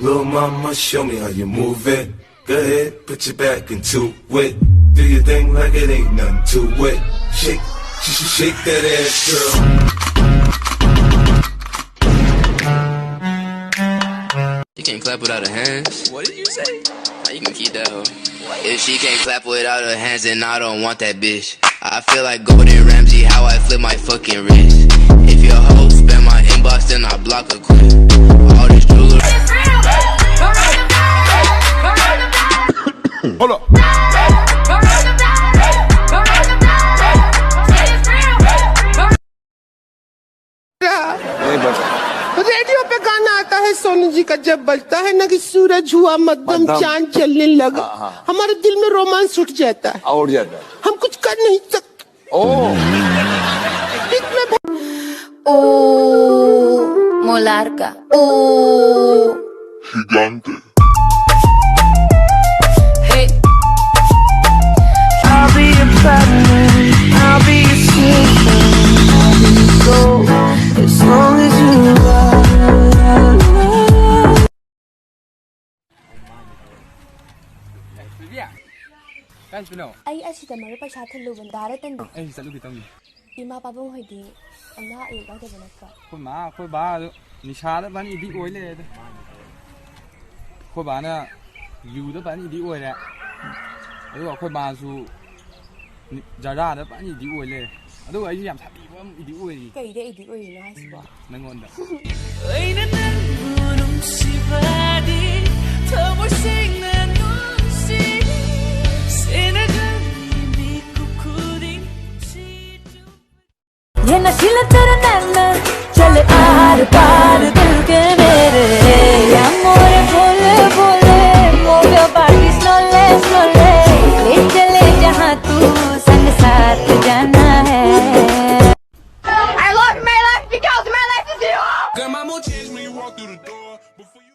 Little mama, show me how you move it. Go ahead, put your back into it. Do your thing like it ain't nothing to it. Shake, shake that ass, girl. She can't clap without her hands. What did you say? Oh, you can keep that hoe. If she can't clap without her hands, then I don't want that bitch. I feel like Gordon Ramsay, how I flip my fucking wrist. If your hoe spam my inbox, then I block her quick. All this jewelry. Hold up. Radio पे गाना आता है सोनू जी का जब बजता है ना कि सूरज हुआ मध्यम चांद चलने लगा हमारे दिल में रोमांस उठ जाता है उठ जाता है हम कुछ कर नहीं सकते O Molarca. O Gigante. Hey. I'll be a platinum, I'll be a silver, I'll be a gold, as long as you love. ꯑꯩ ꯑꯁꯤꯗ ꯃꯔꯨꯞ ꯄꯩꯁꯥ ꯊꯤꯜꯂꯨꯕ ꯗꯥꯔꯦꯇꯟꯗꯣ ꯑꯩ ꯆꯠꯂꯨꯒꯦ ꯇꯧꯅꯤ ꯏꯃꯥ ꯄꯥꯕꯨꯡ ꯍꯣꯏꯗꯤ ꯑꯅꯥ ꯑꯌꯦꯛ ꯌꯥꯎꯗꯕ ꯅꯠꯇ꯭ꯔꯣ ꯑꯩꯈꯣꯏ ꯃꯥ ꯑꯩꯈꯣꯏ ꯕꯥ ꯑꯗꯨ ꯅꯤꯁꯥꯗ ꯐꯅ ꯏꯗꯤ ꯑꯣꯏ ꯂꯩꯔꯦꯗ ꯑꯩꯈꯣꯏ ꯕꯥꯅ ꯌꯨꯗ ꯐꯅ ꯏꯗꯤ ꯑꯣꯏꯔꯦ ꯑꯗꯨꯒ ꯑꯩꯈꯣꯏ ꯕꯥꯁꯨ ꯖꯔꯗꯥꯗ ꯐꯅ ꯏꯗꯤ ꯑꯣꯏ ꯂꯩꯔꯦ ꯑꯗꯨꯒ ꯑꯩꯁꯨ ꯌꯥꯝ ꯁꯥꯊꯤꯕ ꯑꯃ 이디 ꯑꯣꯏꯔꯤ ꯀꯩꯗ 이디 ꯑꯣꯏꯔꯤꯅꯣ ꯍꯥꯏꯁꯤꯕꯣ ꯅꯪꯉꯣꯟꯗ ꯑꯩꯅ ꯅꯪꯕꯨ ꯅꯨꯡꯁꯤꯕꯗꯤ ꯊꯃꯣꯏ ꯁꯦꯡꯅ ꯅꯨꯡꯁꯤ ये नशीला तेरा नैना चले आर पार दिल के मेरे amore बोले बोले मोगे बाटी स्लोले स्लोले ले चले जहाँ तू संग साथ जाना है I love my life because my life is you. Girl, my mood changed when you walk through the door. Before you